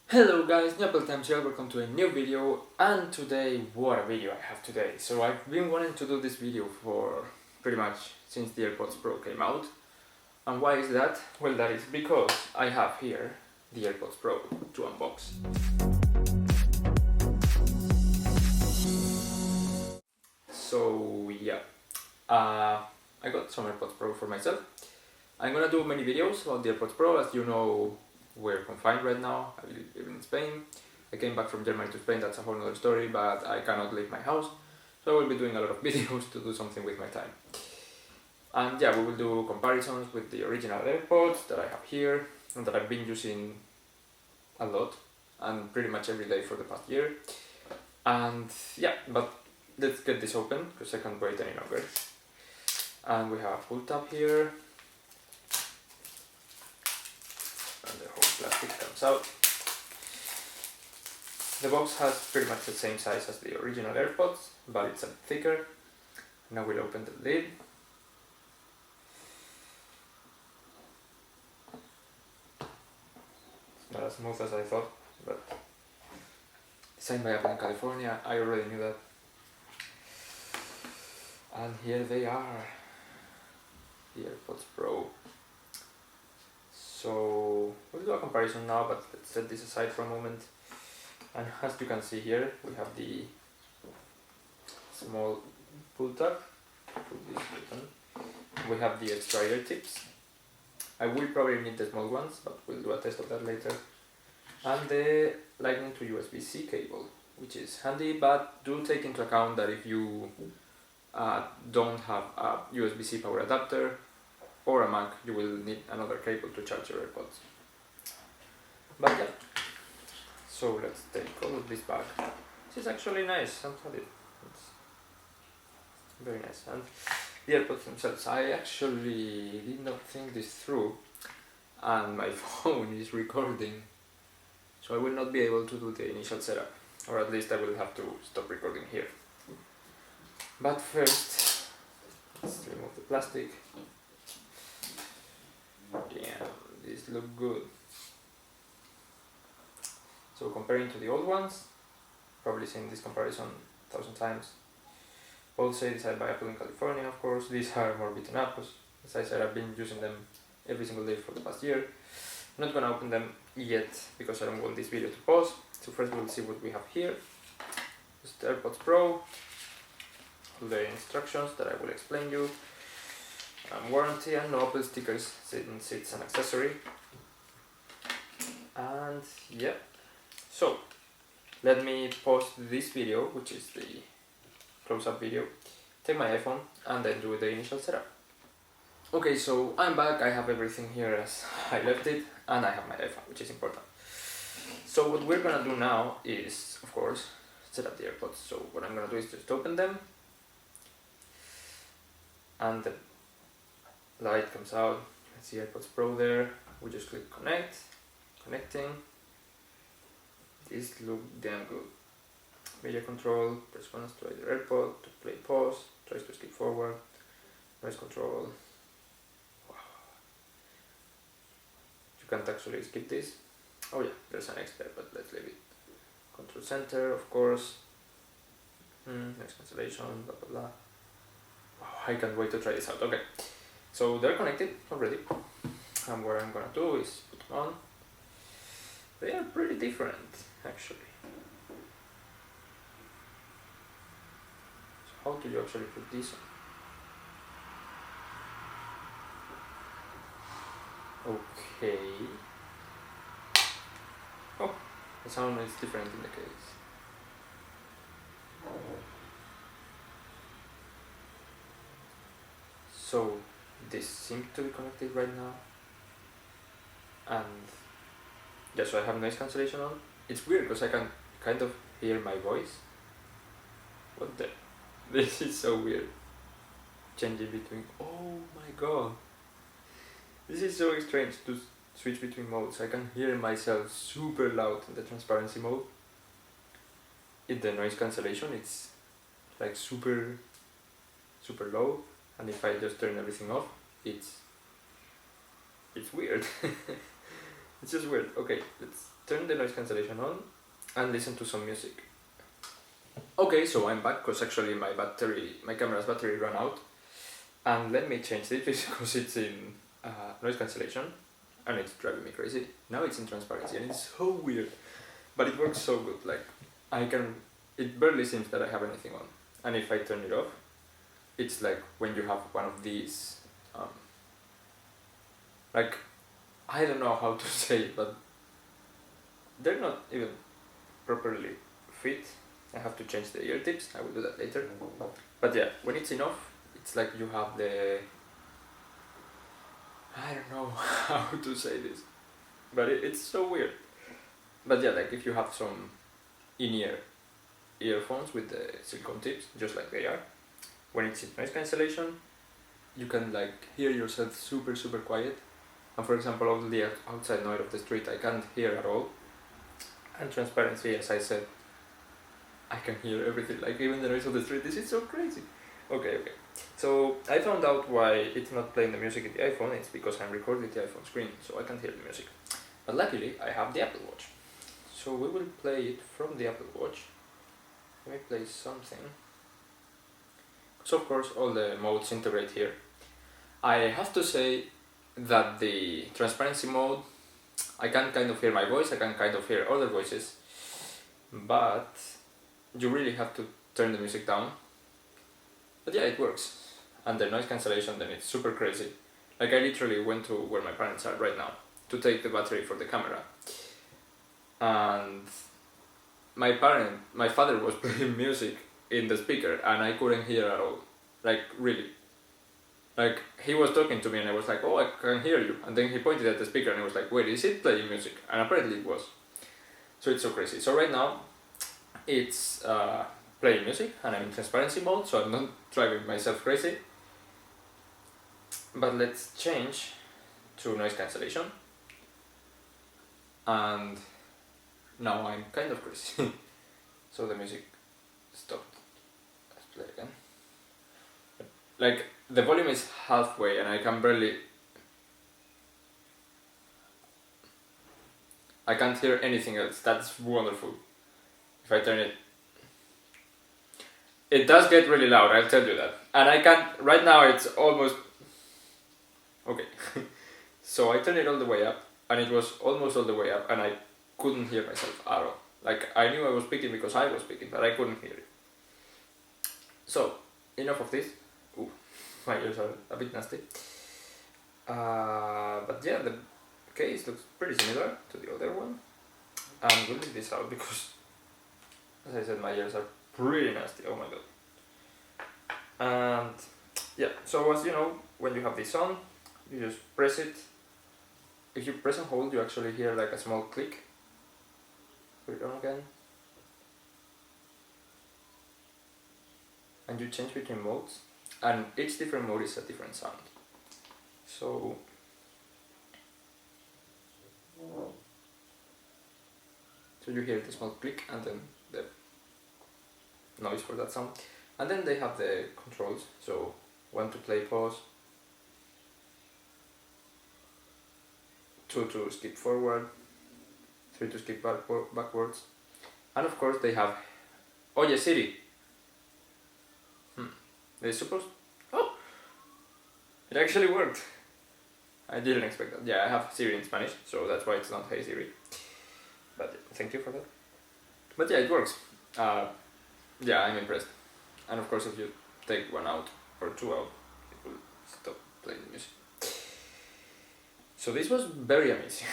Hello guys, New Times here, welcome to a new video, and today, what a video I have today. So I've been wanting to do this video for pretty much since the AirPods Pro came out. And why is that? Well, that is because I have here the AirPods Pro to unbox. So yeah, I got some AirPods Pro for myself. I'm gonna do many videos about the AirPods Pro. As you know, we're confined right now. I live in Spain. I came back from Germany to Spain, that's a whole other story, but I cannot leave my house. So I will be doing a lot of videos to do something with my time. And yeah, we will do comparisons with the original AirPods that I have here and that I've been using a lot and pretty much every day for the past year. And yeah, but let's get this open because I can't wait any longer. And we have a pull tab here. And the whole plastic comes out. The box has pretty much the same size as the original AirPods, but it's a bit thicker. Now we'll open the lid. It's not as smooth as I thought, but designed by Apple in California, I already knew that. And here they are, the AirPods Pro. So we'll do a comparison now, but let's set this aside for a moment. And as you can see here, we have the small pull tab. Pull this button. We have the extra ear tips. I will probably need the small ones, but we'll do a test of that later. And the Lightning to USB-C cable, which is handy, but do take into account that if you don't have a USB-C power adapter or a Mac, you will need another cable to charge your AirPods. But yeah, so let's take all of this back. This is actually nice and solid. It's very nice. And the AirPods themselves, I actually did not think this through, and my phone is recording, so I will not be able to do the initial setup, or at least I will have to stop recording here. But first, let's remove the plastic. Damn, these look good. So comparing to the old ones, probably seen this comparison 1,000 times. Both say designed by Apple in California, of course. These are more beaten up, because as I said, I've been using them every single day for the past year. I'm not gonna open them yet because I don't want this video to pause. So first we'll see what we have here. Just the AirPods Pro, all the instructions that I will explain you. Warranty and no Apple stickers, it's an accessory. And yeah, so let me pause this video, which is the close-up video, take my iPhone and then do the initial setup. Okay, so I'm back, I have everything here as I left it, and I have my iPhone, which is important. So what we're gonna do now is, of course, set up the AirPods. So what I'm gonna do is just open them, and the light comes out. I see AirPods Pro there. We just click connect, connecting. These look damn good. Media control, press 1 to either AirPod, to play pause, tries to skip forward, noise control. Wow. You can't actually skip this. Oh yeah, there's an X there, but let's leave it. Control center, of course. Noise cancellation, blah blah blah. Wow, I can't wait to try this out. Okay, so they're connected already. And what I'm gonna do is put them on. They are pretty different, actually. How do you actually put this on? Okay. Oh, the sound is different in the case. So this seems to be connected right now. And yeah, so I have noise cancellation on. It's weird because I can kind of hear my voice. What the? This is so weird. Changing between. Oh my god. This is so strange to switch between modes. I can hear myself super loud in the transparency mode. In the noise cancellation, it's like super low. And if I just turn everything off, it's weird. It's just weird. Okay, let's turn the noise cancellation on and listen to some music. Okay, so I'm back because actually my camera's battery ran out. And let me change it because it's in noise cancellation and it's driving me crazy. Now it's in transparency and it's so weird, but it works so good. Like it barely seems that I have anything on. And if I turn it off, it's like when you have one of these, like, I don't know how to say it, but they're not even properly fit. I have to change the ear tips, I will do that later. But yeah, when it's enough, it's like you have the, I don't know how to say this, but it's so weird. But yeah, like if you have some in-ear earphones with the silicone tips, just like they are, when it's in noise cancellation, you can like hear yourself super quiet. And for example, all the outside noise of the street I can't hear at all. And transparency, as I said, I can hear everything, like even the noise of the street. This is so crazy. Okay. So I found out why it's not playing the music in the iPhone. It's because I'm recording the iPhone screen, so I can't hear the music. But luckily, I have the Apple Watch. So we will play it from the Apple Watch. Let me play something. So of course, all the modes integrate here. I have to say that the transparency mode, I can kind of hear my voice, I can kind of hear other voices, but you really have to turn the music down. But yeah, it works. And the noise cancellation, then it's super crazy. Like I literally went to where my parents are right now to take the battery for the camera. And my father was playing music in the speaker and I couldn't hear at all. Like really. Like he was talking to me and I was like, oh, I can hear you. And then he pointed at the speaker and I was like, wait, is it playing music? And apparently it was. So it's so crazy. So right now it's playing music and I'm in transparency mode, so I'm not driving myself crazy. But let's change to noise cancellation. And now I'm kind of crazy. So the music stopped. Let's play again. Like the volume is halfway and I can barely, I can't hear anything else. That's wonderful. If I turn it, it does get really loud, I'll tell you that. And I can't, right now it's almost, okay. So I turned it all the way up and it was almost all the way up and I couldn't hear myself at all. Like I knew I was speaking because I was speaking, but I couldn't hear it. So enough of this. Ooh, my ears are a bit nasty. But yeah, the case looks pretty similar to the other one. And we'll leave this out because, as I said, my ears are pretty nasty. Oh my god. And yeah, so as you know, when you have this on, you just press it. If you press and hold, you actually hear like a small click. Put it on again. And you change between modes. And each different mode is a different sound. So you hear the small click and then the noise for that sound. And then they have the controls. So 1 to play pause, 2 to skip forward, 3 to skip backwards. And of course they have, oh yeah, Siri. They supposed, oh, it actually worked. I didn't expect that. Yeah, I have Siri in Spanish, so that's why it's not Hey Siri. But thank you for that. But yeah, it works. Yeah, I'm impressed. And of course, if you take 1 out or 2 out, it will stop playing the music. So this was very amazing.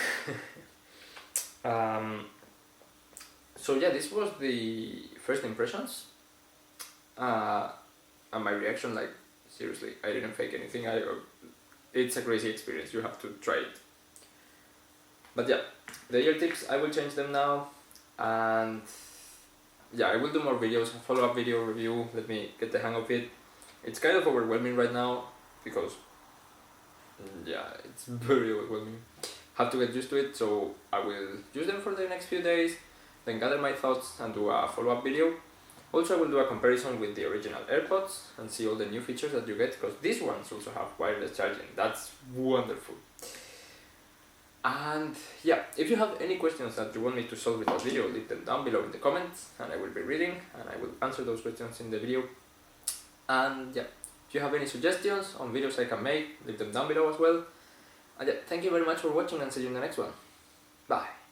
So yeah, this was the first impressions. And my reaction, like, seriously, I didn't fake anything. It's a crazy experience, you have to try it. But yeah, the ear tips, I will change them now. And yeah, I will do more videos, a follow-up video review, let me get the hang of it. It's kind of overwhelming right now, because, yeah, it's very overwhelming. Have to get used to it, so I will use them for the next few days, then gather my thoughts and do a follow-up video. Also, I will do a comparison with the original AirPods and see all the new features that you get, because these ones also have wireless charging. That's wonderful. And yeah, if you have any questions that you want me to solve with that video, leave them down below in the comments and I will be reading and I will answer those questions in the video. And yeah, if you have any suggestions on videos I can make, leave them down below as well. And yeah, thank you very much for watching and see you in the next one. Bye.